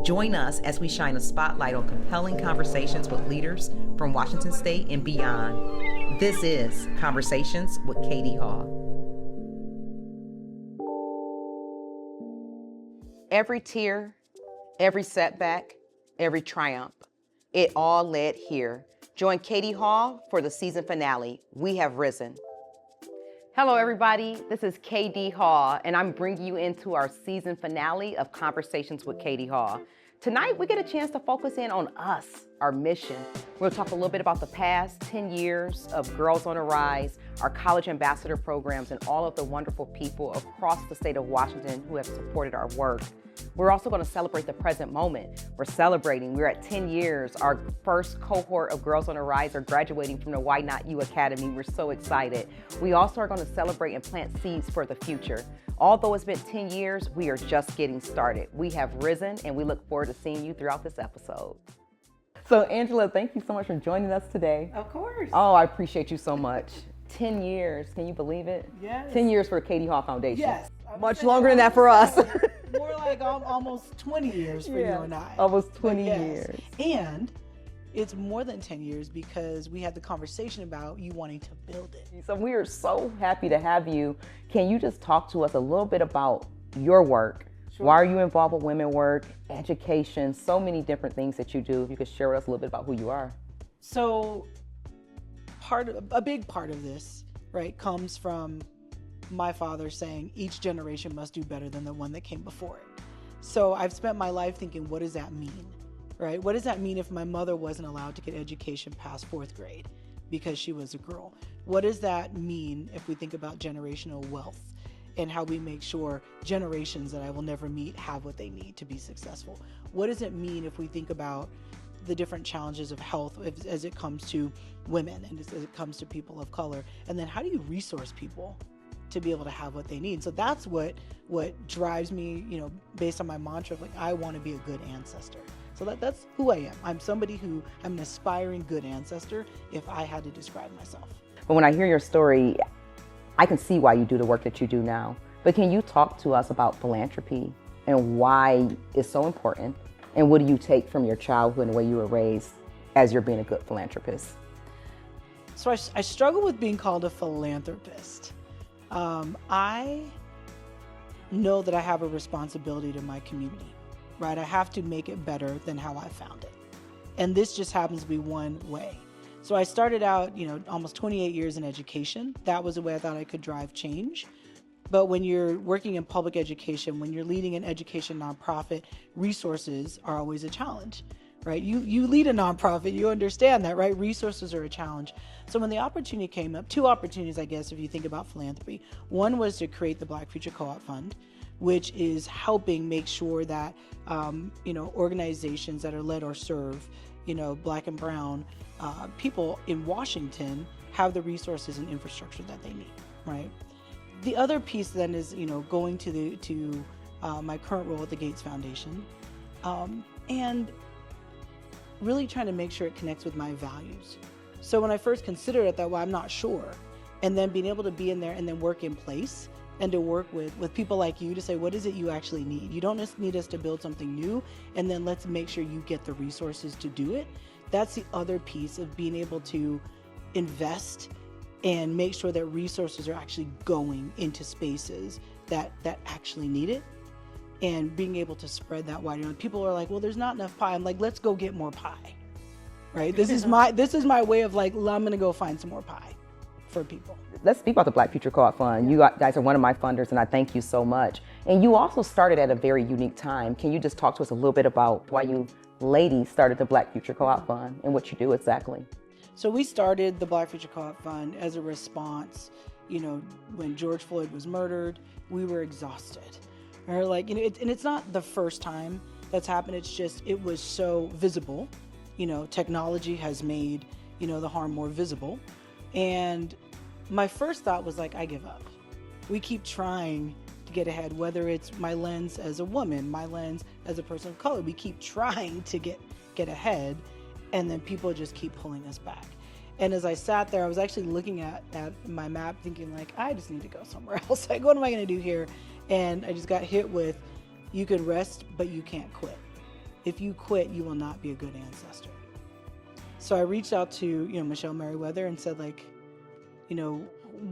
Join us as we shine a spotlight on compelling conversations with leaders from Washington State and beyond. This is Conversations with Katie Hall. Every tear, every setback, every triumph, it all led here. Join Katie Hall for the season finale, We Have Risen. Hello, everybody. This is KD Hall, and I'm bringing you into our season finale of Conversations with Katie Hall. Tonight, we get a chance to focus in on us, our mission. We'll talk a little bit about the past 10 years of Girls on the Rise, our college ambassador programs, and all of the wonderful people across the state of Washington who have supported our work. We're also going to celebrate the present moment. We're at 10 years. Our first cohort of Girls on the Rise are graduating from the Why Not You Academy. We're so excited. We also are going to celebrate and plant seeds for the future. Although it's been 10 years, we are just getting started. We have risen, and we look forward to seeing you throughout this episode. So, Angela, thank you so much for joining us today. Of course. Oh, I appreciate you so much. 10 years, can you believe it? Yes. 10 years for Katie Hall Foundation. Yes. Much longer than that for us. More like almost 20 years for you and I. Almost 20 yes. years. And it's more than 10 years because we had the conversation about you wanting to build it. So we are so happy to have you. Can you just talk to us a little bit about your work? Sure. Why are you involved with women work, education, so many different things that you do? If you could share with us a little bit about who you are. So a big part of this, right, comes from my father saying each generation must do better than the one that came before it. So I've spent my life thinking, what does that mean, right? What does that mean if my mother wasn't allowed to get education past fourth grade because she was a girl? What does that mean if we think about generational wealth and how we make sure generations that I will never meet have what they need to be successful? What does it mean if we think about the different challenges of health as it comes to women and as it comes to people of color? And then how do you resource people to be able to have what they need? So that's what drives me, based on my mantra of I want to be a good ancestor. So that's who I am. I'm an aspiring good ancestor if I had to describe myself. But when I hear your story, I can see why you do the work that you do now. But can you talk to us about philanthropy and why it's so important? And what do you take from your childhood and the way you were raised as you're being a good philanthropist? So I struggle with being called a philanthropist. I know that I have a responsibility to my community, right? I have to make it better than how I found it. And this just happens to be one way. So I started out, almost 28 years in education. That was a way I thought I could drive change. But when you're working in public education, when you're leading an education nonprofit, resources are always a challenge, right? You lead a nonprofit, you understand that, right? Resources are a challenge. So when the opportunity came up, two opportunities, I guess, if you think about philanthropy. One was to create the Black Future Co-op Fund, which is helping make sure that, organizations that are led or serve, Black and brown people in Washington have the resources and infrastructure that they need, right? The other piece then is, going to my current role at the Gates Foundation, and really trying to make sure it connects with my values. So when I first considered it that way, I'm not sure. And then being able to be in there and then work in place and to work with people like you to say, what is it you actually need? You don't just need us to build something new, and then let's make sure you get the resources to do it. That's the other piece of being able to invest and make sure that resources are actually going into spaces that actually need it, and being able to spread that wider. People are like, well, there's not enough pie. I'm like, let's go get more pie, right? This is my way of I'm going to go find some more pie for people. Let's speak about the Black Future Co-op Fund. You guys are one of my funders, and I thank you so much. And you also started at a very unique time. Can you just talk to us a little bit about why you ladies started the Black Future Co-op Fund and what you do exactly? So we started the Black Future Co-op Fund as a response, when George Floyd was murdered, we were exhausted. Or and it's not the first time that's happened. It's just, it was so visible. Technology has made, the harm more visible. And my first thought was I give up. We keep trying to get ahead, whether it's my lens as a woman, my lens as a person of color. We keep trying to get ahead, and then people just keep pulling us back. And as I sat there, I was actually looking at my map thinking I just need to go somewhere else. What am I going to do here? And I just got hit with, you can rest, but you can't quit. if you quit, you will not be a good ancestor. So I reached out to, Michelle Merriweather and said, like,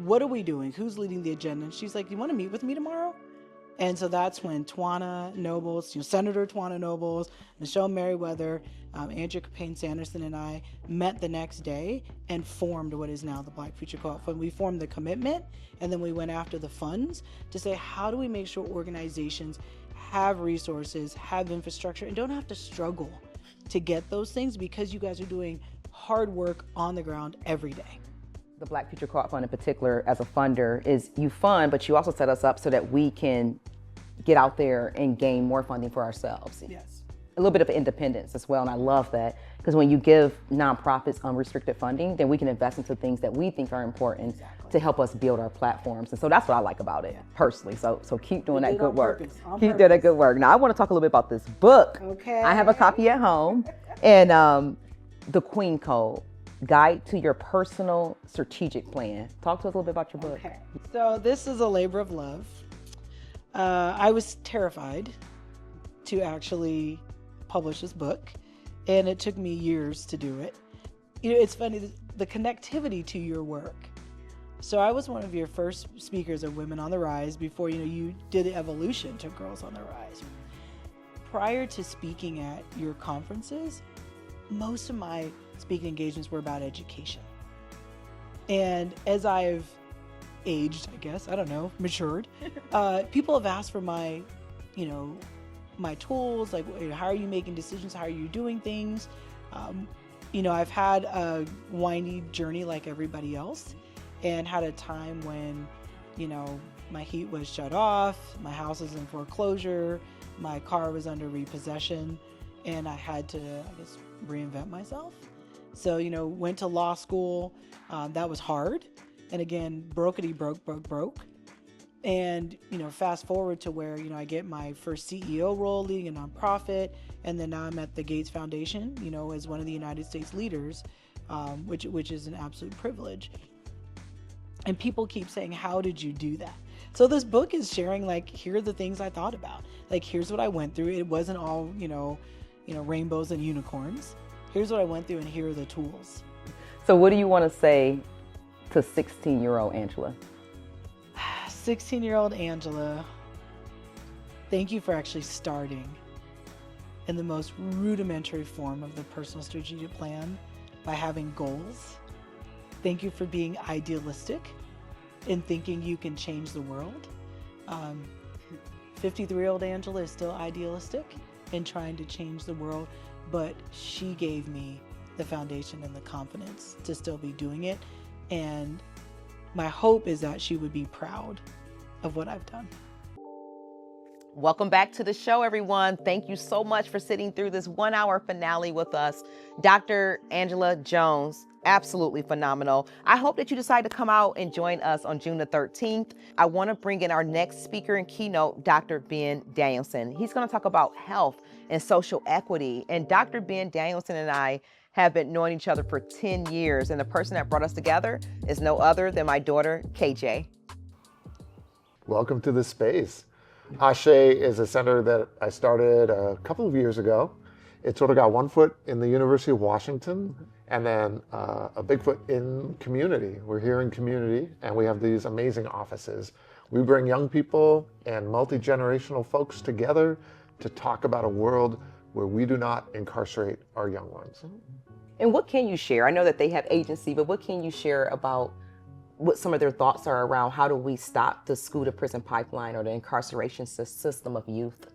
what are we doing? Who's leading the agenda? And she's like, you want to meet with me tomorrow? And so that's when Tawana Nobles, Senator Tawana Nobles, Michelle Merriweather, Andrea Capaign-Sanderson, and I met the next day and formed what is now the Black Future Co-op Fund. We formed the commitment, and then we went after the funds to say, how do we make sure organizations have resources, have infrastructure, and don't have to struggle to get those things, because you guys are doing hard work on the ground every day. The Black Future Co-op Fund in particular, as a funder, is you fund, but you also set us up so that we can get out there and gain more funding for ourselves. Yes. A little bit of independence as well, and I love that, because when you give nonprofits unrestricted funding, then we can invest into things that we think are important to help us build our platforms. And so that's what I like about it, personally. So keep doing that good work. Keep doing that good work. Now I want to talk a little bit about this book. Okay. I have a copy at home, and The Queen Code, Guide to Your Personal Strategic Plan. Talk to us a little bit about your book. Okay. So this is a labor of love. I was terrified to actually publish this book, and it took me years to do it. It's funny, the connectivity to your work. So I was one of your first speakers of Women on the Rise before, you did the evolution to Girls on the Rise. Prior to speaking at your conferences, most of my speaking engagements were about education. And as I've aged, I guess, matured, people have asked for my tools, like, how are you making decisions? How are you doing things? I've had a windy journey like everybody else, and had a time when, my heat was shut off, my house was in foreclosure, my car was under repossession, and I had to, reinvent myself. So, went to law school. That was hard. And again, broke. And, fast forward to where, I get my first CEO role leading a nonprofit. And then now I'm at the Gates Foundation, as one of the United States leaders, which is an absolute privilege. And people keep saying, how did you do that? So this book is sharing, like, here are the things I thought about. Like, here's what I went through. It wasn't all, rainbows and unicorns. Here's what I went through, and here are the tools. So what do you want to say to 16-year-old Angela? 16-year-old Angela, thank you for actually starting in the most rudimentary form of the personal strategic plan by having goals. Thank you for being idealistic in thinking you can change the world. 53-year-old Angela is still idealistic in trying to change the world, but she gave me the foundation and the confidence to still be doing it. And my hope is that she would be proud of what I've done. Welcome back to the show, everyone. Thank you so much for sitting through this 1-hour finale with us. Dr. Angela Jones, absolutely phenomenal. I hope that you decide to come out and join us on June the 13th. I want to bring in our next speaker and keynote, Dr. Ben Danielson. He's going to talk about health and social equity. And Dr. Ben Danielson and I have been knowing each other for 10 years. And the person that brought us together is no other than my daughter, KJ. Welcome to this space. Ashe is a center that I started a couple of years ago. It sort of got one foot in the University of Washington and then a big foot in community. We're here in community and we have these amazing offices. We bring young people and multi-generational folks together to talk about a world where we do not incarcerate our young ones. And what can you share? I know that they have agency, but what can you share about what some of their thoughts are around how do we stop the school to prison pipeline or the incarceration system of youth?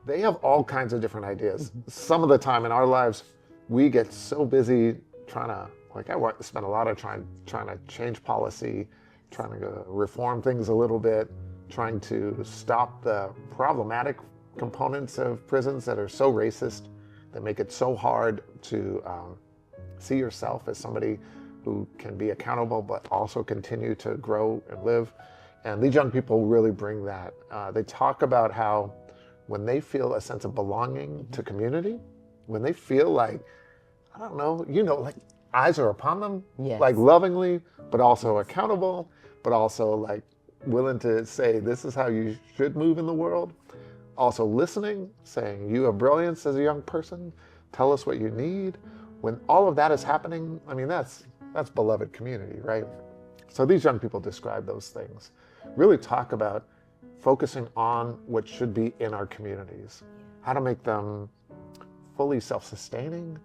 They have all kinds of different ideas. Some of the time in our lives, we get so busy trying to, I spend a lot of trying to change policy, trying to reform things a little bit, trying to stop the problematic components of prisons that are so racist, that make it so hard to see yourself as somebody who can be accountable but also continue to grow and live. And these young people really bring that. They talk about how when they feel a sense of belonging to community, when they feel like, I don't know, like eyes are upon them, yes, like lovingly, but also accountable, but also like willing to say, this is how you should move in the world. also listening, saying, you have brilliance as a young person, tell us what you need. When all of that is happening, I mean, that's beloved community, right? So these young people describe those things. Really talk about focusing on what should be in our communities, how to make them fully self-sustaining,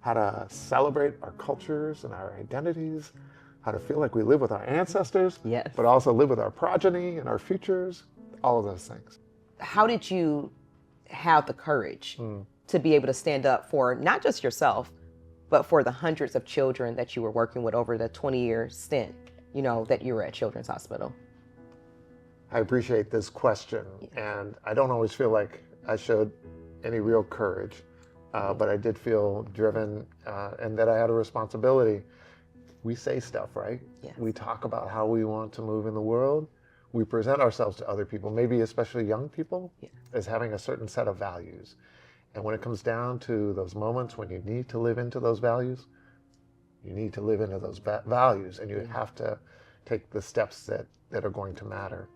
how to celebrate our cultures and our identities, how to feel like we live with our ancestors, Yes. but also live with our progeny and our futures, all of those things. How did you have the courage to be able to stand up for not just yourself, but for the hundreds of children that you were working with over the 20-year stint, you know, that you were at Children's Hospital? I appreciate this question, and I don't always feel like I showed any real courage, but I did feel driven and that I had a responsibility. We say stuff, right? Yes. We talk about how we want to move in the world. We present ourselves to other people, maybe especially young people, as having a certain set of values. And when it comes down to those moments when you need to live into those values, you need to live into those values, and you have to take the steps that are going to matter.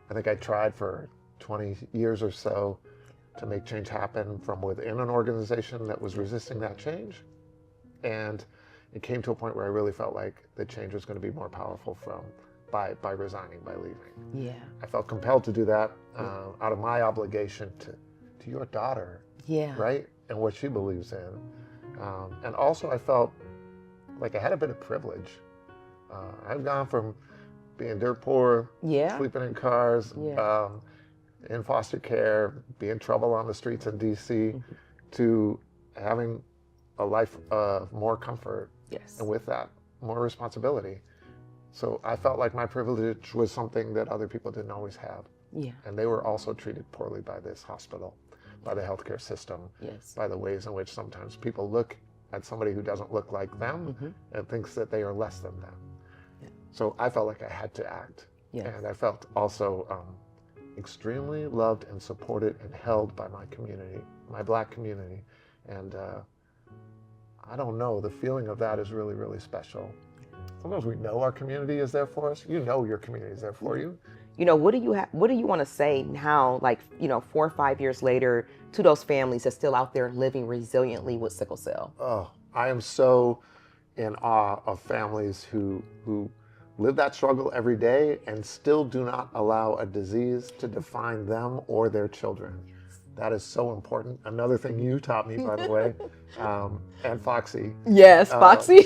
I think I tried for 20 years or so to make change happen from within an organization that was resisting that change. And it came to a point where I really felt like the change was going to be more powerful by resigning, by leaving. Yeah. I felt compelled to do that out of my obligation to your daughter, Yeah. right? And what she believes in. And also I felt like I had a bit of privilege. I've gone from being dirt poor, Yeah. sleeping in cars, Yeah. in foster care, being in trouble on the streets in DC, to having a life of more comfort, Yes. and with that, more responsibility. So I felt like my privilege was something that other people didn't always have. Yeah. And they were also treated poorly by this hospital, by the healthcare system, Yes. by the ways in which sometimes people look at somebody who doesn't look like them and thinks that they are less than them. Yeah. So I felt like I had to act. Yes. And I felt also extremely loved and supported and held by my community, my Black community. And I don't know, the feeling of that is really, really special. Sometimes we know our community is there for us. You know your community is there for you. You know, what do you want to say now, like, you know, 4 or 5 years later, to those families that's still out there living resiliently with sickle cell? Oh, I am so in awe of families who live that struggle every day and still do not allow a disease to define them or their children. That is so important. Another thing you taught me, by the way, and Foxy. Yes, Foxy.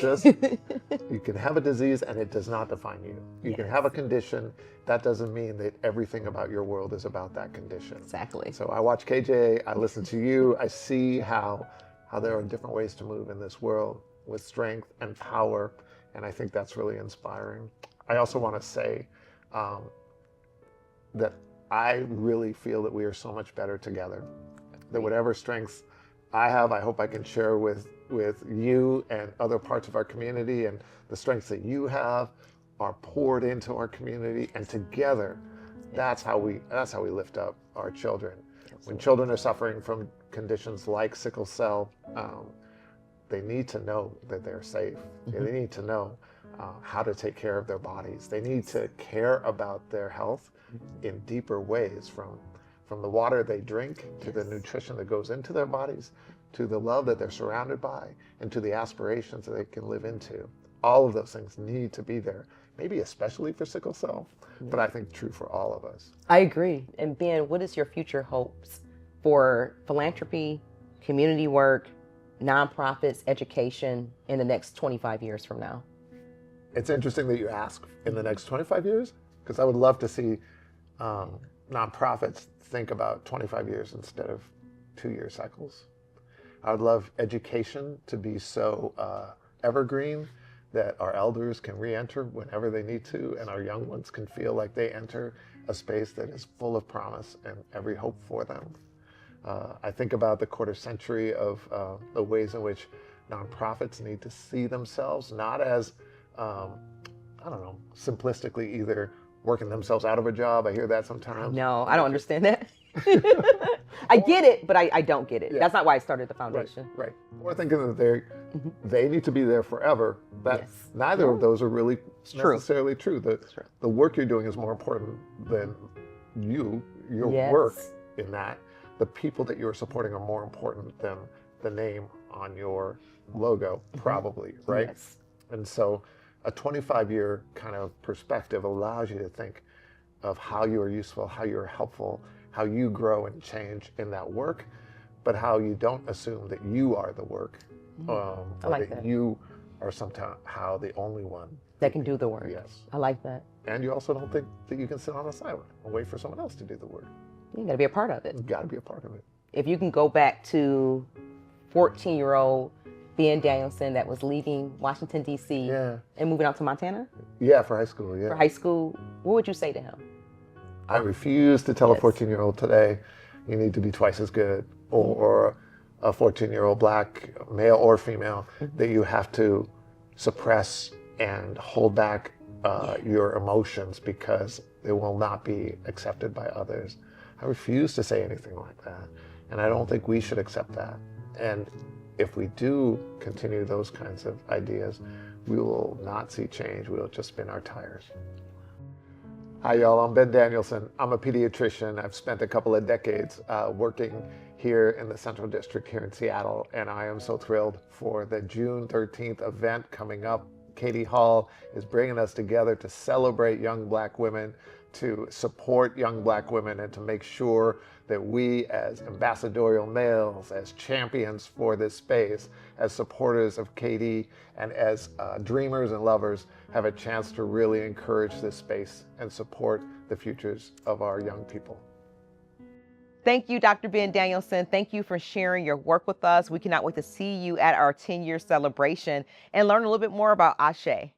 You can have a disease and it does not define you. You can have a condition. That doesn't mean that everything about your world is about that condition. Exactly. So I watch KJ, I listen to you, I see how there are different ways to move in this world with strength and power, and I think that's really inspiring. I also want to say that I really feel that we are so much better together. That whatever strengths I have, I hope I can share with you and other parts of our community, and the strengths that you have are poured into our community, and together, that's how we lift up our children. When children are suffering from conditions like sickle cell, they need to know that they're safe. They need to know how to take care of their bodies. They need to care about their health in deeper ways, from the water they drink to the nutrition that goes into their bodies, to the love that they're surrounded by, and to the aspirations that they can live into. All of those things need to be there, maybe especially for sickle cell, but I think true for all of us. I agree. And Ben, what is your future hopes for philanthropy, community work, nonprofits, education in the next 25 years from now? It's interesting that you ask in the next 25 years, because I would love to see nonprofits think about 25 years instead of 2-year cycles. I would love education to be so evergreen that our elders can re-enter whenever they need to, and our young ones can feel like they enter a space that is full of promise and every hope for them. I think about the quarter century of the ways in which nonprofits need to see themselves, not as, simplistically either working themselves out of a job. I hear that sometimes. No, I don't understand that. I get it, but I don't get it. Yeah. That's not why I started the foundation. Right. Or thinking that they need to be there forever. That neither of those are really necessarily true. The work you're doing is more important than your work in that the people that you're supporting are more important than the name on your logo, probably, right? Yes. And so a 25-year kind of perspective allows you to think of how you are useful, how you're helpful, how you grow and change in that work, but how you don't assume that you are the work, or like that that. you are somehow the only one That can do the work. Yes. I like that. And you also don't think that you can sit on the sideline and wait for someone else to do the work. You got to be a part of it. You've got to be a part of it. If you can go back to 14-year-old Ben Danielson that was leaving Washington, D.C. Yeah. and moving out to Montana Yeah, for high school, yeah. for high school, what would you say to him? I refuse to tell Yes. a 14-year-old today, you need to be twice as good, or a 14-year-old black male or female, that you have to suppress and hold back your emotions because they will not be accepted by others. I refuse to say anything like that, and I don't think we should accept that. And if we do continue those kinds of ideas, we will not see change. We will just spin our tires. Hi, y'all. I'm Ben Danielson. I'm a pediatrician. I've spent a couple of decades working here in the Central District here in Seattle, and I am so thrilled for the June 13th event coming up. Katie Hall is bringing us together to celebrate young black women, to support young black women, and to make sure that we as ambassadorial males, as champions for this space, as supporters of Katie, and as dreamers and lovers have a chance to really encourage this space and support the futures of our young people. Thank you, Dr. Ben Danielson. Thank you for sharing your work with us. We cannot wait to see you at our 10-year celebration and learn a little bit more about Ashe. Hey,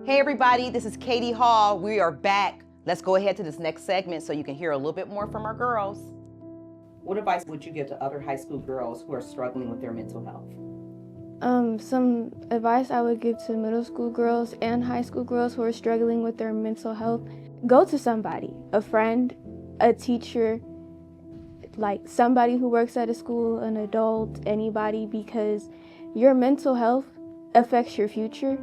everybody, this is Katie Hall. We are back. Let's go ahead to this next segment so you can hear a little bit more from our girls. What advice would you give to other high school girls who are struggling with their mental health? Some advice I would give to middle school girls and high school girls who are struggling with their mental health: go to somebody, a friend, a teacher, like somebody who works at a school, an adult, anybody, because your mental health affects your future,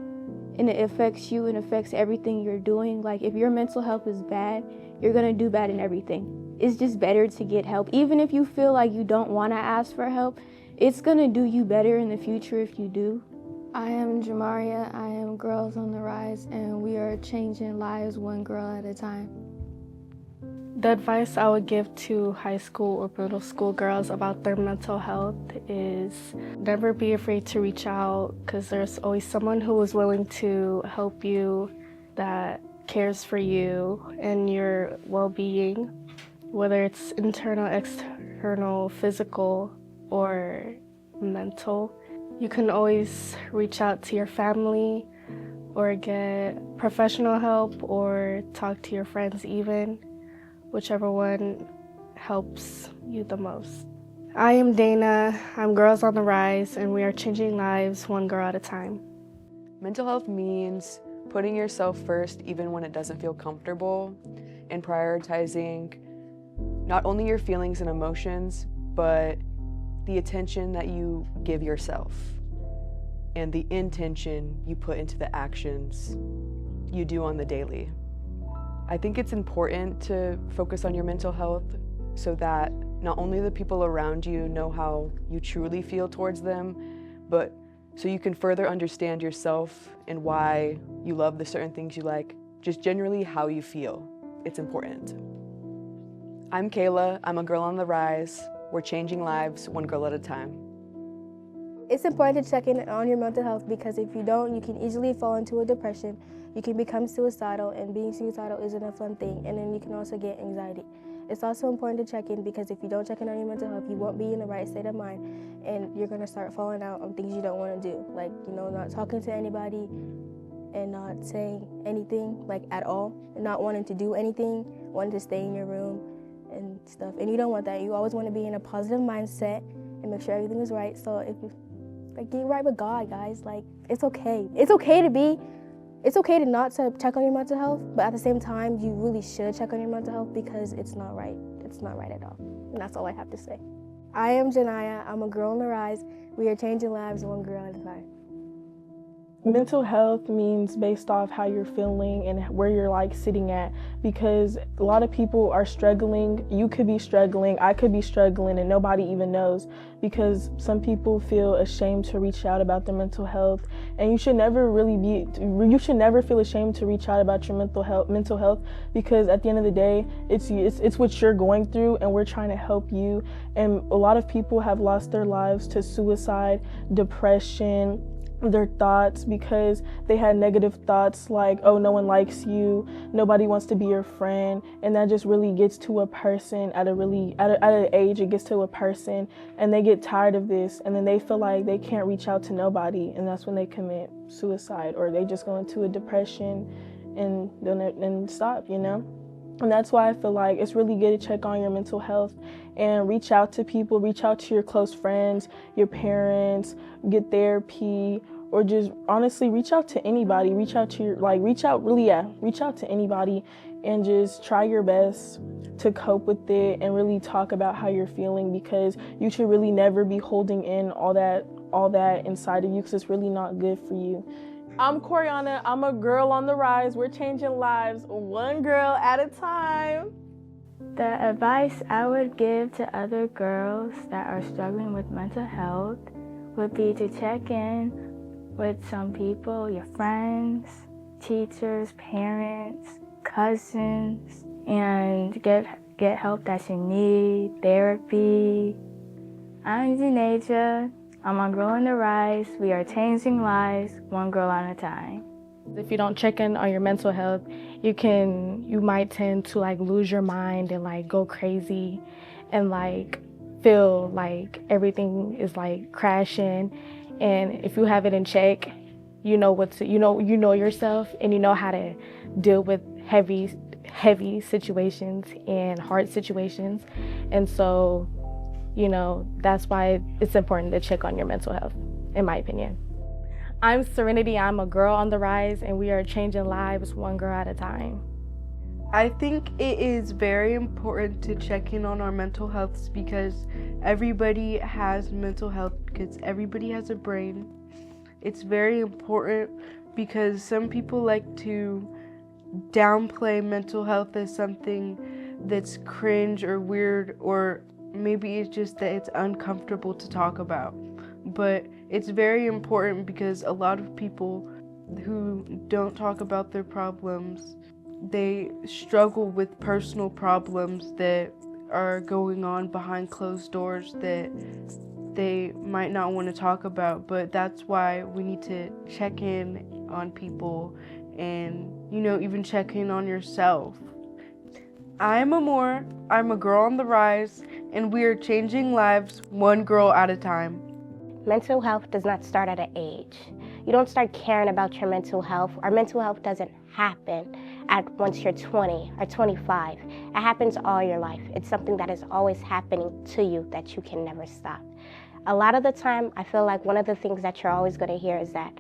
and it affects you and affects everything you're doing. Like, if your mental health is bad, you're gonna do bad in everything. It's just better to get help. Even if you feel like you don't wanna ask for help, it's gonna do you better in the future if you do. I am Jamaria, I am Girls on the Rise, and we are changing lives one girl at a time. The advice I would give to high school or middle school girls about their mental health is never be afraid to reach out, because there's always someone who is willing to help you, that cares for you and your well-being, whether it's internal, external, physical, or mental. You can always reach out to your family or get professional help or talk to your friends even. Whichever one helps you the most. I am Dana, I'm Girls on the Rise, and we are changing lives one girl at a time. Mental health means putting yourself first even when it doesn't feel comfortable, and prioritizing not only your feelings and emotions, but the attention that you give yourself and the intention you put into the actions you do on the daily. I think it's important to focus on your mental health so that not only the people around you know how you truly feel towards them, but so you can further understand yourself and why you love the certain things you like, just generally how you feel. It's important. I'm Kayla, I'm a Girl on the Rise. We're changing lives one girl at a time. It's important to check in on your mental health, because if you don't, you can easily fall into a depression. You can become suicidal, and being suicidal isn't a fun thing, and then you can also get anxiety. It's also important to check in, because if you don't check in on your mental health, you won't be in the right state of mind, and you're going to start falling out on things you don't want to do, like, not talking to anybody and not saying anything, like, at all, and not wanting to do anything, wanting to stay in your room and stuff. And you don't want that. You always want to be in a positive mindset and make sure everything is right. So if you get right with God, guys. Like, it's okay. It's okay to not to check on your mental health, but at the same time, you really should check on your mental health, because it's not right. It's not right at all. And that's all I have to say. I am Janaya. I'm a Girl on the Rise. We are changing lives one girl at a time. Mental health means based off how you're feeling and where you're like sitting at, because a lot of people are struggling. You could be struggling, I could be struggling, and nobody even knows, because some people feel ashamed to reach out about their mental health, and you should never feel ashamed to reach out about your mental health, because at the end of the day, it's what you're going through, and we're trying to help you. And a lot of people have lost their lives to suicide, depression, their thoughts, because they had negative thoughts like, oh, no one likes you, nobody wants to be your friend, and that just really gets to a person at an age. It gets to a person and they get tired of this, and then they feel like they can't reach out to nobody, and that's when they commit suicide, or they just go into a depression and then stop, And that's why I feel like it's really good to check on your mental health and reach out to people, reach out to your close friends, your parents, get therapy, or just honestly reach out to anybody. Reach out to anybody and just try your best to cope with it and really talk about how you're feeling, because you should really never be holding in all that inside of you, because it's really not good for you. I'm Coriana. I'm a girl on the rise. We're changing lives one girl at a time. The advice I would give to other girls that are struggling with mental health would be to check in with some people, your friends, teachers, parents, cousins, and get help that you need, therapy. I'm Zaneja. I'm a girl on the rise. We are changing lives one girl at a time. If you don't check in on your mental health, you might tend to like lose your mind and like go crazy and like feel like everything is like crashing. And if you have it in check, you know yourself, and you know how to deal with heavy situations and hard situations. And so, that's why it's important to check on your mental health, in my opinion. I'm Serenity. I'm a girl on the rise, and we are changing lives one girl at a time. I think it is very important to check in on our mental health, because everybody has mental health, because everybody has a brain. It's very important because some people like to downplay mental health as something that's cringe or weird, or maybe it's just that it's uncomfortable to talk about. But it's very important, because a lot of people who don't talk about their problems, they struggle with personal problems that are going on behind closed doors that they might not want to talk about. But that's why we need to check in on people and, even check in on yourself. I'm Amor. I'm a girl on the rise, and we are changing lives one girl at a time. Mental health does not start at an age. You don't start caring about your mental health. Our mental health doesn't happen once you're 20 or 25. It happens all your life. It's something that is always happening to you that you can never stop. A lot of the time, I feel like one of the things that you're always going to hear is that,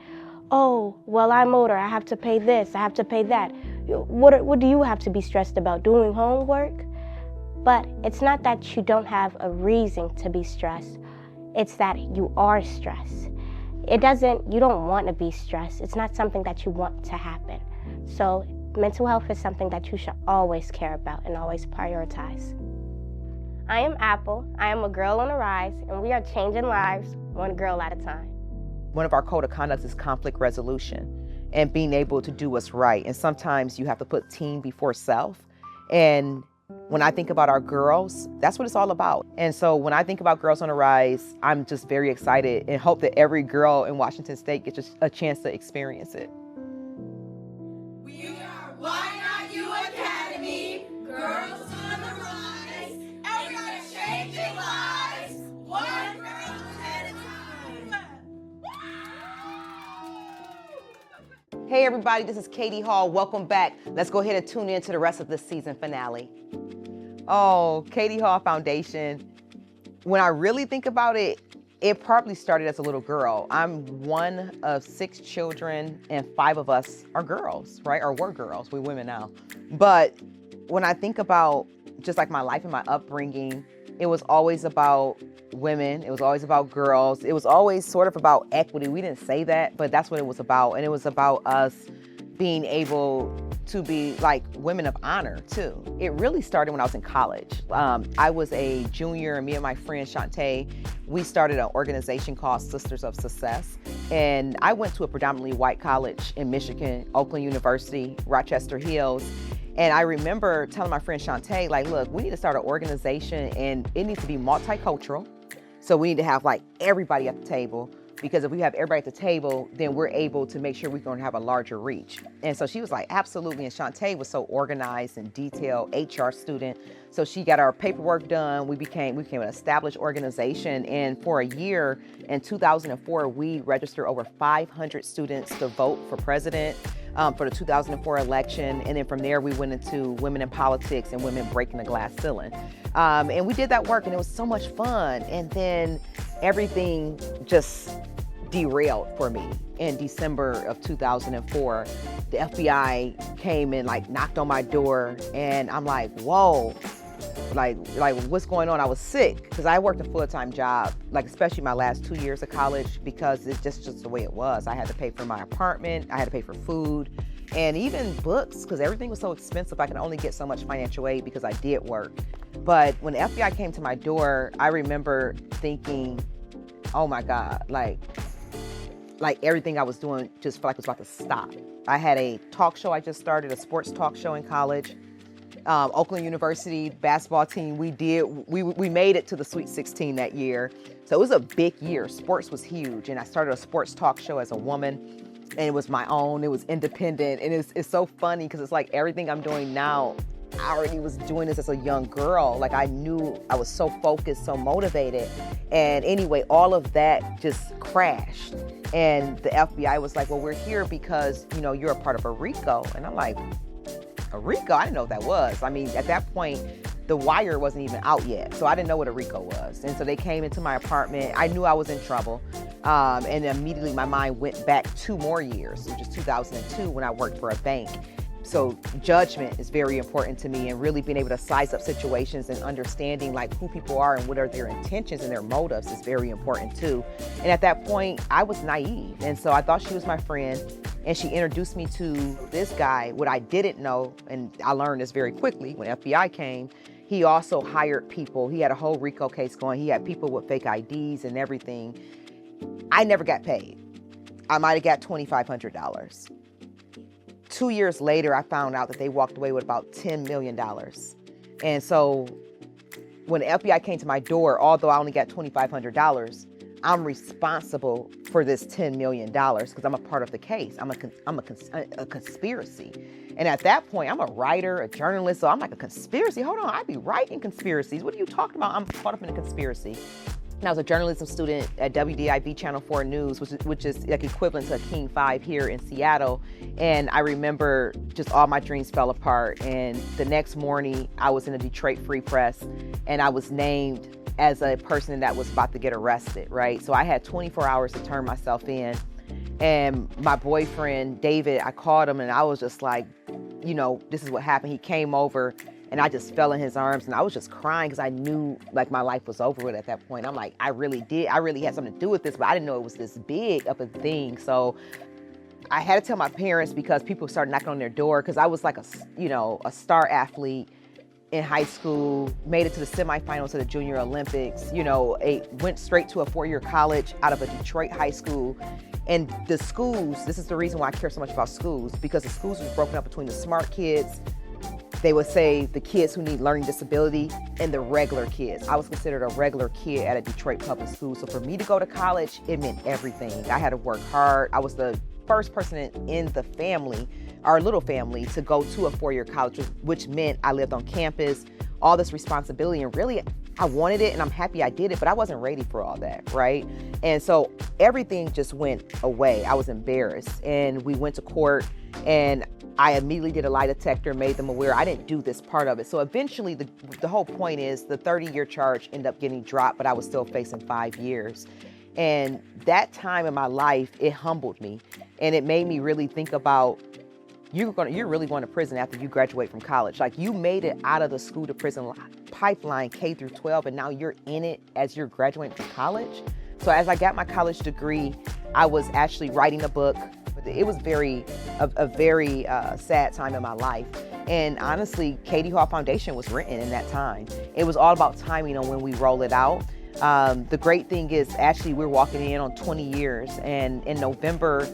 oh, well, I'm older, I have to pay this, I have to pay that. What do you have to be stressed about? Doing homework? But it's not that you don't have a reason to be stressed. It's that you are stressed. You don't want to be stressed. It's not something that you want to happen. So mental health is something that you should always care about and always prioritize. I am Apple. I am a girl on the rise, and we are changing lives one girl at a time. One of our code of conduct is conflict resolution and being able to do what's right. And sometimes you have to put team before self. And when I think about our girls, that's what it's all about. And so when I think about Girls on the Rise, I'm just very excited and hope that every girl in Washington State gets a chance to experience it. We are Why Not You Academy, Girls on the Rise, and we are changing lives, one girl at a time. Hey everybody, this is Katie Hall. Welcome back. Let's go ahead and tune in to the rest of this season finale. Oh, Katie Hall Foundation. When I really think about it, it probably started as a little girl. I'm one of 6 children, and 5 of us are girls, right? Or were girls. We're women now. But when I think about just like my life and my upbringing, it was always about women. It was always about girls. It was always sort of about equity. We didn't say that, but that's what it was about. And it was about us being able to be like women of honor too. It really started when I was in college. I was a junior, and me and my friend Shantae, we started an organization called Sisters of Success. And I went to a predominantly white college in Michigan, Oakland University, Rochester Hills. And I remember telling my friend Shantae, like, look, we need to start an organization and it needs to be multicultural. So we need to have like everybody at the table, because if we have everybody at the table, then we're able to make sure we're going to have a larger reach. And so she was like, absolutely. And Shantae was so organized and detailed, HR student. So she got our paperwork done. We became an established organization. And for a year in 2004, we registered over 500 students to vote for president for the 2004 election. And then from there, we went into women in politics and women breaking the glass ceiling. And we did that work, and it was so much fun. And then everything just derailed for me. In December of 2004, the FBI came and like knocked on my door, and I'm like, whoa, like what's going on? I was sick because I worked a full-time job, like especially my last 2 years of college, because it's just the way it was. I had to pay for my apartment, I had to pay for food, and even books, because everything was so expensive. I could only get so much financial aid because I did work. But when the FBI came to my door, I remember thinking, oh my God, like everything I was doing just felt like it was about to stop. I had a talk show I just started, a sports talk show in college. Oakland University basketball team, we made it to the Sweet 16 that year. So it was a big year. Sports was huge. And I started a sports talk show as a woman, and it was my own, it was independent. And it's so funny because it's like everything I'm doing now, I already was doing this as a young girl. Like I knew I was so focused, so motivated. And anyway, all of that just crashed. And the FBI was like, well, we're here because, you know, you're a part of a RICO. And I'm like, a RICO? I didn't know what that was. I mean, at that point, The Wire wasn't even out yet, so I didn't know what a RICO was. And so they came into my apartment. I knew I was in trouble. And immediately my mind went back 2 more years, which is 2002 when I worked for a bank. So judgment is very important to me, and really being able to size up situations and understanding like who people are and what are their intentions and their motives is very important too. And at that point, I was naive. And so I thought she was my friend, and she introduced me to this guy. What I didn't know, and I learned this very quickly when FBI came, he also hired people. He had a whole RICO case going. He had people with fake IDs and everything. I never got paid. I might've got $2,500. 2 years later, I found out that they walked away with about $10 million. And so when the FBI came to my door, although I only got $2,500, I'm responsible for this $10 million because I'm a part of the case. I'm a conspiracy. And at that point, I'm a writer, a journalist, so I'm like, a conspiracy? Hold on, I be writing conspiracies. What are you talking about? I'm caught up in a conspiracy. And I was a journalism student at WDIV Channel 4 News, which is like equivalent to a King 5 here in Seattle. And I remember just all my dreams fell apart. And the next morning, I was in the Detroit Free Press, and I was named as a person that was about to get arrested, right? So I had 24 hours to turn myself in. And my boyfriend, David, I called him, and I was just like, you know, this is what happened. He came over, and I just fell in his arms, and I was just crying because I knew like my life was over with at that point. I'm like, I really had something to do with this, but I didn't know it was this big of a thing. So I had to tell my parents because people started knocking on their door, because I was like a star athlete in high school, made it to the semifinals of the Junior Olympics, went straight to a 4-year college out of a Detroit high school. And the schools, this is the reason why I care so much about schools, because the schools was broken up between the smart kids, they would say the kids who need learning disability, and the regular kids. I was considered a regular kid at a Detroit public school. So for me to go to college, it meant everything. I had to work hard. I was the first person in the family, our little family, to go to a 4-year college, which meant I lived on campus, all this responsibility. And really, I wanted it, and I'm happy I did it, but I wasn't ready for all that, right? And so everything just went away. I was embarrassed, and we went to court, and I immediately did a lie detector, made them aware I didn't do this part of it. So eventually, the whole point is the 30-year charge ended up getting dropped, but I was still facing 5 years. And that time in my life, it humbled me, and it made me really think about, you're really going to prison after you graduate from college. Like, you made it out of the school to prison pipeline K through 12, and now you're in it as you're graduating from college. So as I got my college degree, I was actually writing a book. It was a very sad time in my life. And honestly, Katie Hall Foundation was written in that time. It was all about timing on when we roll it out. The great thing is actually we're walking in on 20 years, and in November,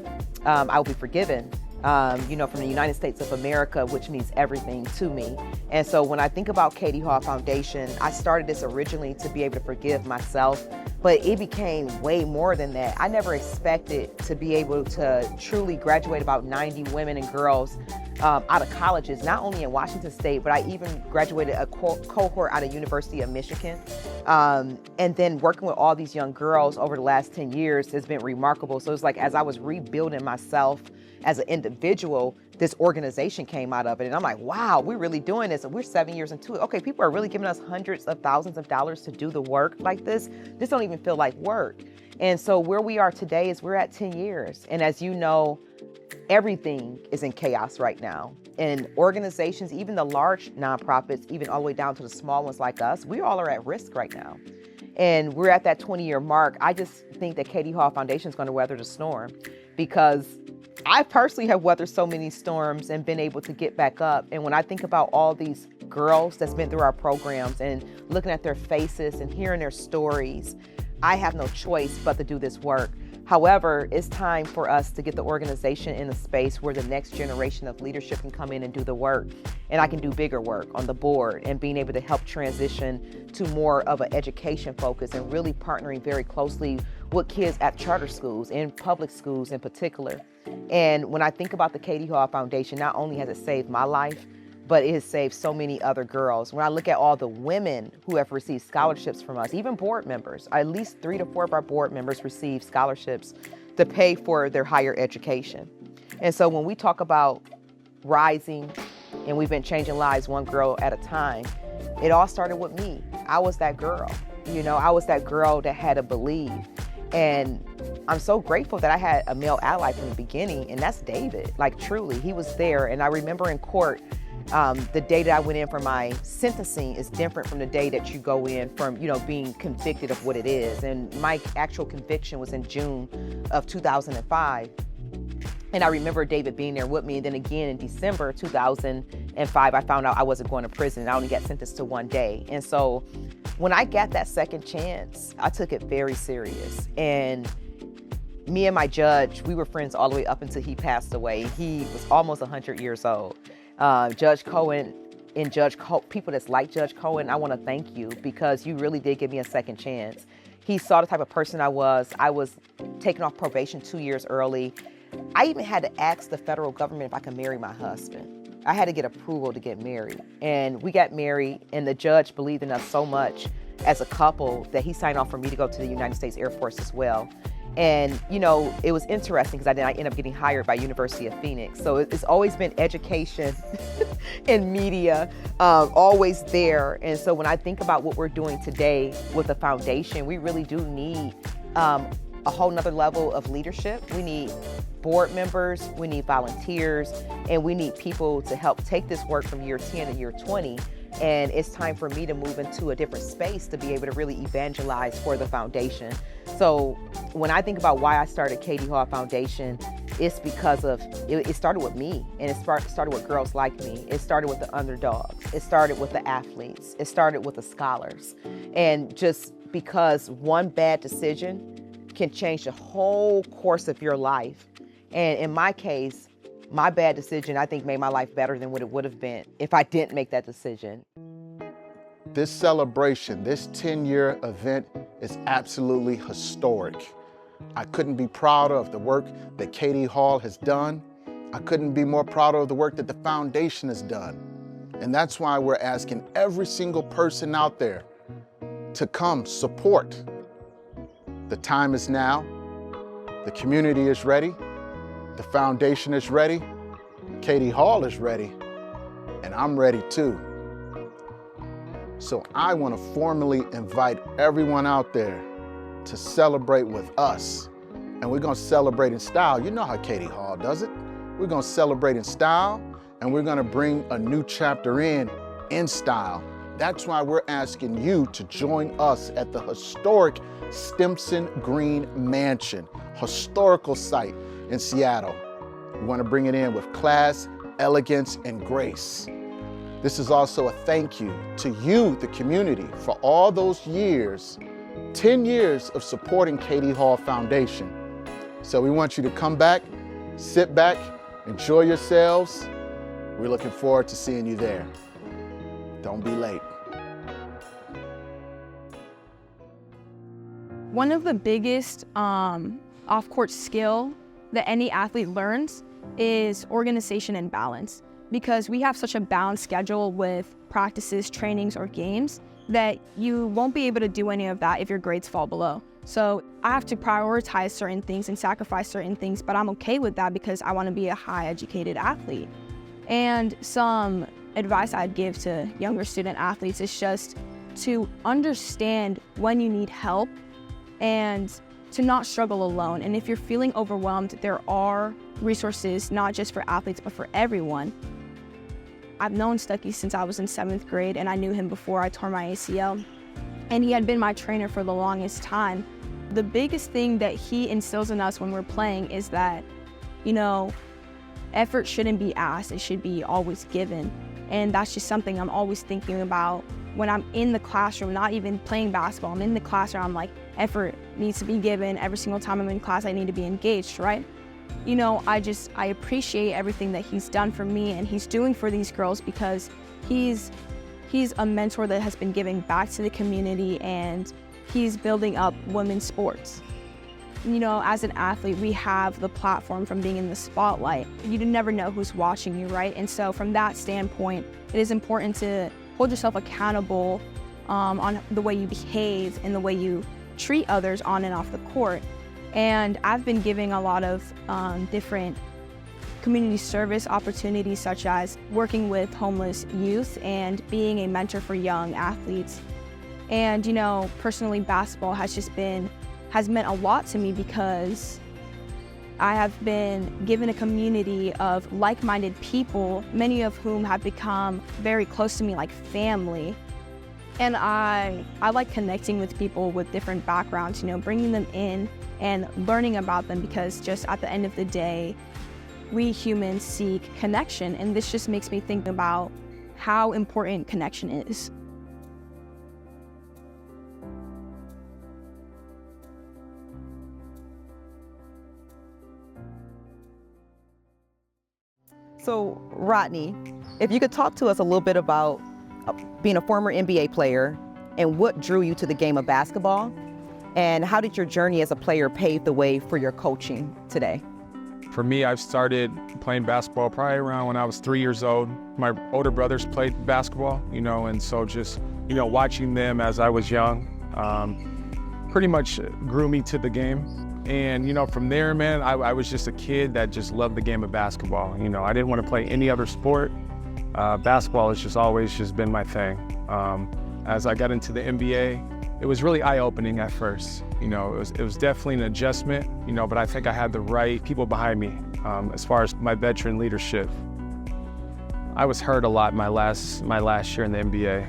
I will be forgiven, from the United States of America, which means everything to me. And so when I think about Katie Hall Foundation, I started this originally to be able to forgive myself, but it became way more than that. I never expected to be able to truly graduate about 90 women and girls out of colleges, not only in Washington State, but I even graduated a cohort out of University of Michigan. And then working with all these young girls over the last 10 years has been remarkable. So it's like, as I was rebuilding myself as an individual, this organization came out of it. And I'm like, wow, we're really doing this. And we're 7 years into it. Okay, people are really giving us hundreds of thousands of dollars to do the work like this. This don't even feel like work. And so where we are today is we're at 10 years. And as you know, everything is in chaos right now. And organizations, even the large nonprofits, even all the way down to the small ones like us, we all are at risk right now. And we're at that 20-year mark. I just think that Katie Hall Foundation is going to weather the storm, because I personally have weathered so many storms and been able to get back up. And when I think about all these girls that's been through our programs and looking at their faces and hearing their stories, I have no choice but to do this work. However, it's time for us to get the organization in a space where the next generation of leadership can come in and do the work. And I can do bigger work on the board and being able to help transition to more of an education focus and really partnering very closely with kids at charter schools and public schools in particular. And when I think about the Katie Hall Foundation, not only has it saved my life, but it has saved so many other girls. When I look at all the women who have received scholarships from us, even board members, at least 3 to 4 of our board members receive scholarships to pay for their higher education. And so when we talk about rising and we've been changing lives one girl at a time, it all started with me. I was that girl. I was that girl that had to believe. And I'm so grateful that I had a male ally from the beginning, and that's David. Like, truly, he was there. And I remember in court, the day that I went in for my sentencing is different from the day that you go in from, being convicted of what it is. And my actual conviction was in June of 2005. And I remember David being there with me. And then again in December 2005, I found out I wasn't going to prison. I only got sentenced to 1 day. And so when I got that second chance, I took it very serious. And me and my judge, we were friends all the way up until he passed away. He was almost 100 years old. Judge Cohen and people that's like Judge Cohen, I want to thank you, because you really did give me a second chance. He saw the type of person I was. I was taken off probation 2 years early. I even had to ask the federal government if I could marry my husband. I had to get approval to get married. And we got married, and the judge believed in us so much as a couple that he signed off for me to go to the United States Air Force as well. And, it was interesting because I ended up getting hired by University of Phoenix. So it's always been education and media, always there. And so when I think about what we're doing today with the foundation, we really do need a whole nother level of leadership. We need board members, we need volunteers, and we need people to help take this work from year 10 to year 20. And it's time for me to move into a different space to be able to really evangelize for the foundation. So when I think about why I started Katie Hall Foundation, it's because it started with me, and it started with girls like me. It started with the underdogs. It started with the athletes. It started with the scholars. And just because one bad decision can change the whole course of your life. And in my case, my bad decision, I think, made my life better than what it would have been if I didn't make that decision. This celebration, this 10-year event is absolutely historic. I couldn't be prouder of the work that Katie Hall has done. I couldn't be more proud of the work that the foundation has done. And that's why we're asking every single person out there to come support. The time is now. The community is ready. The foundation is ready. Katie Hall is ready. And I'm ready too. So I want to formally invite everyone out there to celebrate with us. And we're going to celebrate in style. You know how Katie Hall does it. We're going to celebrate in style, and we're going to bring a new chapter in style. That's why we're asking you to join us at the historic Stimson Green Mansion, historical site in Seattle. We want to bring it in with class, elegance, and grace. This is also a thank you to you, the community, for all those years, 10 years of supporting Katie Hall Foundation. So we want you to come back, sit back, enjoy yourselves. We're looking forward to seeing you there. Don't be late. One of the biggest off-court skill that any athlete learns is organization and balance, because we have such a balanced schedule with practices, trainings, or games that you won't be able to do any of that if your grades fall below. So I have to prioritize certain things and sacrifice certain things, but I'm okay with that because I want to be a high educated athlete. And some advice I'd give to younger student athletes is just to understand when you need help and to not struggle alone. And if you're feeling overwhelmed, there are resources, not just for athletes, but for everyone. I've known Stuckey since I was in 7th grade, and I knew him before I tore my ACL. And he had been my trainer for the longest time. The biggest thing that he instills in us when we're playing is that, effort shouldn't be asked, it should be always given. And that's just something I'm always thinking about when I'm in the classroom, not even playing basketball. I'm in the classroom, I'm like, effort needs to be given. Every single time I'm in class, I need to be engaged, right? I appreciate everything that he's done for me and he's doing for these girls, because he's a mentor that has been giving back to the community, and he's building up women's sports. As an athlete, we have the platform from being in the spotlight. You never know who's watching you, right? And so from that standpoint, it is important to hold yourself accountable on the way you behave and the way you treat others on and off the court. And I've been giving a lot of different community service opportunities, such as working with homeless youth and being a mentor for young athletes. And personally, basketball has meant a lot to me, because I have been given a community of like-minded people, many of whom have become very close to me, like family. And I like connecting with people with different backgrounds, bringing them in and learning about them, because just at the end of the day, we humans seek connection, and this just makes me think about how important connection is. So, Rodney, if you could talk to us a little bit about being a former NBA player and what drew you to the game of basketball, and how did your journey as a player pave the way for your coaching today? For me, I've started playing basketball probably around when I was 3 years old. My older brothers played basketball, and so just, watching them as I was young pretty much grew me to the game. And, from there, man, I was just a kid that just loved the game of basketball. I didn't want to play any other sport. Basketball has just always just been my thing. As I got into the NBA, it was really eye-opening at first. It was definitely an adjustment, but I think I had the right people behind me as far as my veteran leadership. I was hurt a lot my last year in the NBA.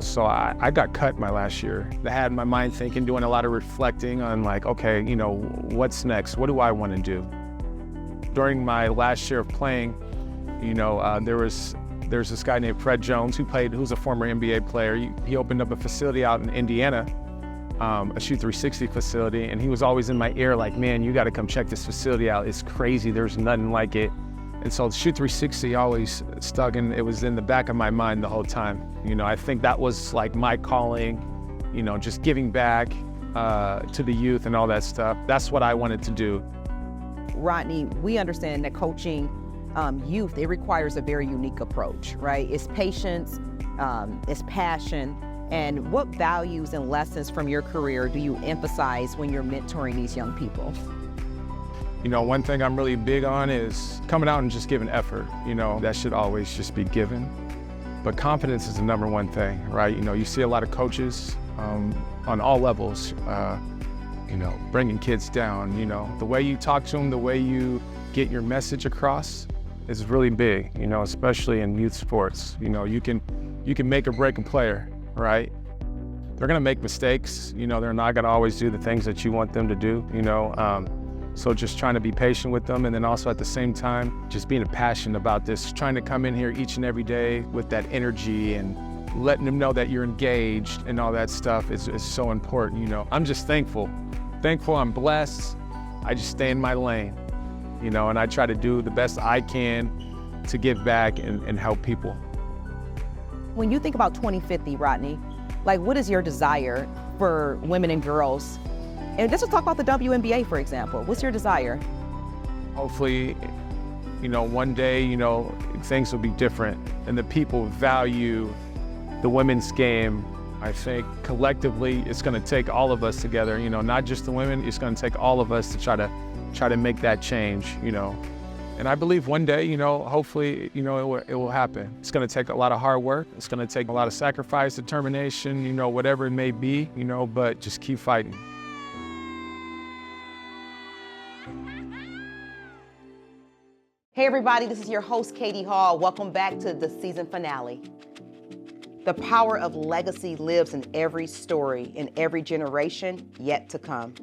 So I got cut my last year. I had my mind thinking, doing a lot of reflecting on like, okay, what's next? What do I want to do? During my last year of playing, there's this guy named Fred Jones who's a former NBA player. He opened up a facility out in Indiana, a Shoot 360 facility, and he was always in my ear like, man, you got to come check this facility out. It's crazy. There's nothing like it. And so Shoot 360 always stuck, and it was in the back of my mind the whole time. I think that was like my calling, just giving back to the youth and all that stuff. That's what I wanted to do. Rodney, we understand that coaching youth, it requires a very unique approach, right? It's patience, it's passion. And what values and lessons from your career do you emphasize when you're mentoring these young people? One thing I'm really big on is coming out and just giving effort. That should always just be given. But confidence is the number one thing, right? You see a lot of coaches on all levels, bringing kids down. The way you talk to them, the way you get your message across is really big, especially in youth sports. You you can make or break a player, right? They're gonna make mistakes, you know, they're not gonna always do the things that you want them to do, you know. So just trying to be patient with them, and then also at the same time, just being passionate about this, trying to come in here each and every day with that energy and letting them know that you're engaged and all that stuff is so important, you know. I'm just thankful. I'm blessed. I just stay in my lane, you know, and I try to do the best I can to give back and help people. When you think about 2050, Rodney, like what is your desire for women and girls? And let's just talk about the WNBA, for example. What's your desire? Hopefully, you know, one day, you know, things will be different and the people value the women's game. I think collectively, it's gonna take all of us together, you know, not just the women, it's gonna take all of us to try to make that change, you know. And I believe one day, you know, hopefully, you know, it will happen. It's gonna take a lot of hard work. It's gonna take a lot of sacrifice, determination, you know, whatever it may be, you know, but just keep fighting. Hey everybody, this is your host, Katie Hall. Welcome back to the season finale. The power of legacy lives in every story, in every generation yet to come.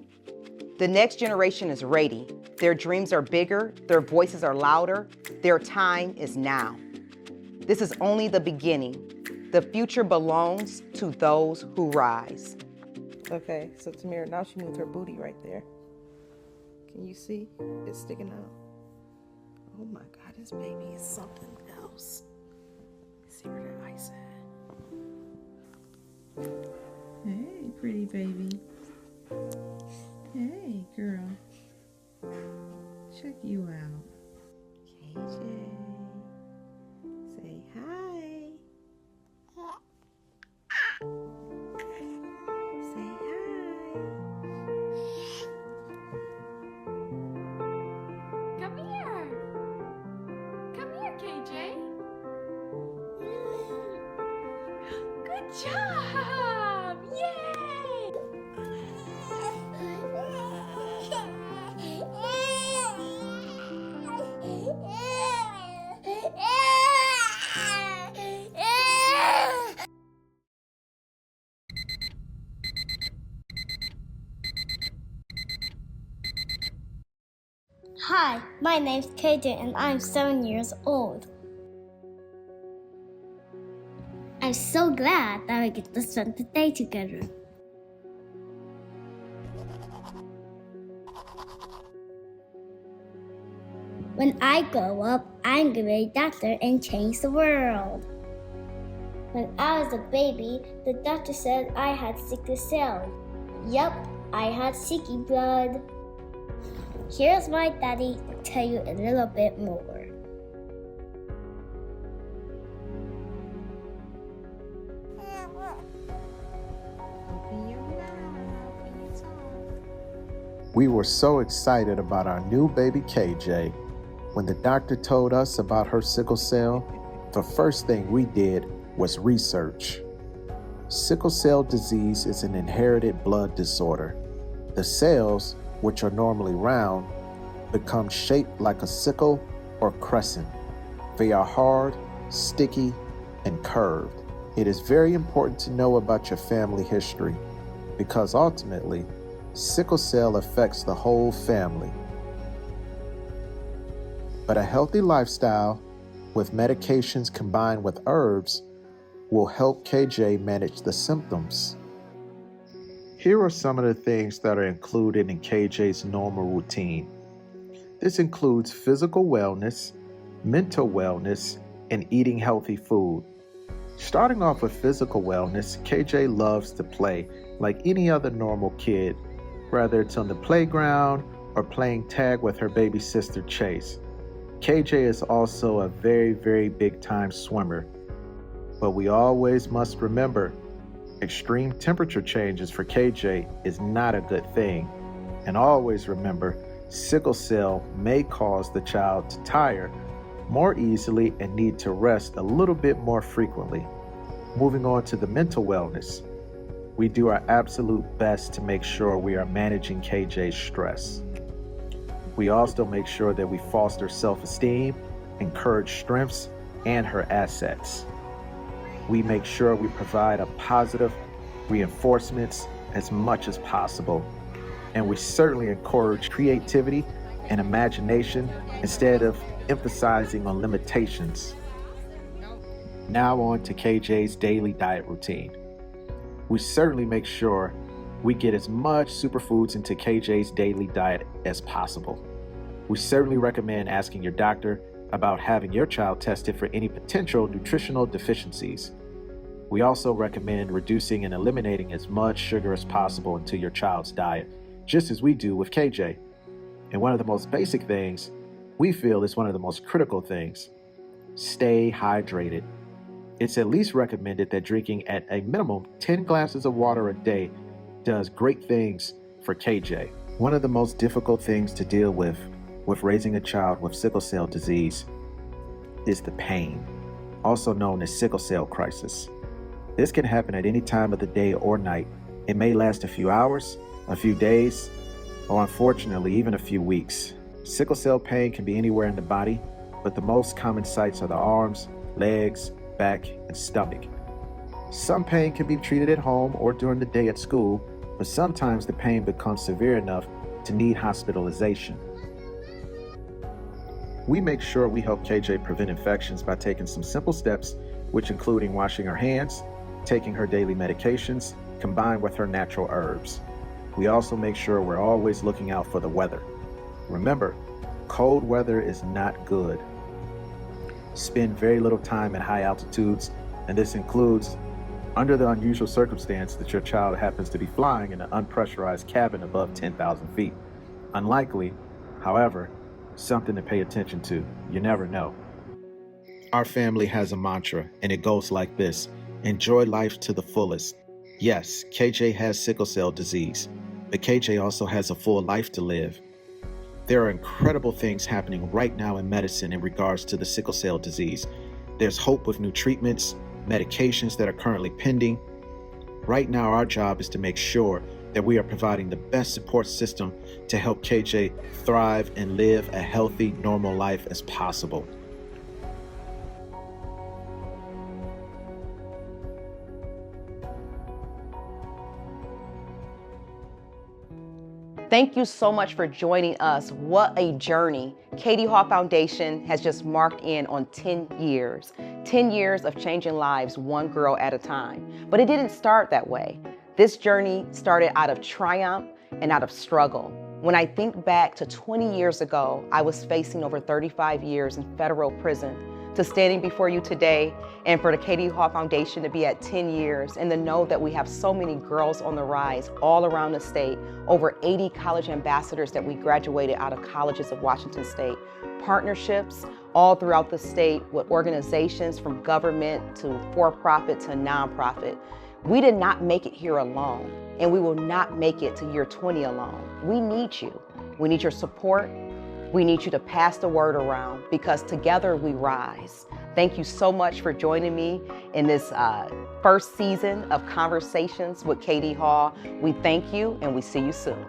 The next generation is ready. Their dreams are bigger, their voices are louder, their time is now. This is only the beginning. The future belongs to those who rise. Okay, so Tamira, now she moved her booty right there. Can you see? It's sticking out. Oh my God, this baby is something else. Let's see where the ice at. Hey, pretty baby. Hey, girl. Check you out. KJ. Say hi. Say hi. Come here. Come here, KJ. Good job. Yay. Hi, my name's KJ and I'm 7 years old. I'm so glad that we get to spend the day together. When I grow up, I'm gonna be a doctor and change the world. When I was a baby, the doctor said I had sickle cell. Yup, I had sicky blood. Here's my daddy to tell you a little bit more. We were so excited about our new baby KJ. When the doctor told us about her sickle cell, the first thing we did was research. Sickle cell disease is an inherited blood disorder. The cells, which are normally round, become shaped like a sickle or crescent. They are hard, sticky, and curved. It is very important to know about your family history because ultimately, sickle cell affects the whole family. But a healthy lifestyle with medications combined with herbs will help KJ manage the symptoms. Here are some of the things that are included in KJ's normal routine. This includes physical wellness, mental wellness, and eating healthy food. Starting off with physical wellness, KJ loves to play like any other normal kid, whether it's on the playground or playing tag with her baby sister Chase. KJ is also a very, very big time swimmer. But we always must remember, extreme temperature changes for KJ is not a good thing. And always remember, sickle cell may cause the child to tire more easily and need to rest a little bit more frequently. Moving on to the mental wellness, we do our absolute best to make sure we are managing KJ's stress. We also make sure that we foster self-esteem, encourage strengths, and her assets. we make sure we provide a positive reinforcements as much as possible. And we certainly encourage creativity and imagination instead of emphasizing on limitations. Now on to KJ's daily diet routine. We certainly make sure we get as much superfoods into KJ's daily diet as possible. We certainly recommend asking your doctor about having your child tested for any potential nutritional deficiencies. We also recommend reducing and eliminating as much sugar as possible into your child's diet, just as we do with KJ. And one of the most basic things we feel is one of the most critical things: stay hydrated. It's at least recommended that drinking at a minimum 10 glasses of water a day does great things for KJ. One of the most difficult things to deal with raising a child with sickle cell disease is the pain, also known as sickle cell crisis. This can happen at any time of the day or night. It may last a few hours, a few days, or unfortunately, even a few weeks. Sickle cell pain can be anywhere in the body, but the most common sites are the arms, legs, back, and stomach. Some pain can be treated at home or during the day at school, but sometimes the pain becomes severe enough to need hospitalization. We make sure we help KJ prevent infections by taking some simple steps, which including washing her hands, taking her daily medications, combined with her natural herbs. We also make sure we're always looking out for the weather. Remember, cold weather is not good. Spend very little time at high altitudes, and this includes under the unusual circumstance that your child happens to be flying in an unpressurized cabin above 10,000 feet. Unlikely, however, something to pay attention to. You never know. Our family has a mantra, and it goes like this: enjoy life to the fullest. Yes, KJ has sickle cell disease, but KJ also has a full life to live. There are incredible things happening right now in medicine in regards to the sickle cell disease. There's hope with new treatments, medications that are currently pending. Right now, our job is to make sure that we are providing the best support system to help KJ thrive and live a healthy, normal life as possible. Thank you so much for joining us. What a journey. Katie Hall Foundation has just marked in on 10 years. 10 years of changing lives one girl at a time. But it didn't start that way. This journey started out of triumph and out of struggle. When I think back to 20 years ago, I was facing over 35 years in federal prison. To standing before you today and for the Katie Hall Foundation to be at 10 years and to know that we have so many girls on the rise all around the state, over 80 college ambassadors that we graduated out of colleges of Washington State, partnerships all throughout the state with organizations from government to for-profit to nonprofit. We did not make it here alone, and we will not make it to year 20 alone. We need you. We need your support. We need you to pass the word around because together we rise. Thank you so much for joining me in this first season of Conversations with Katie Hall. We thank you and we see you soon.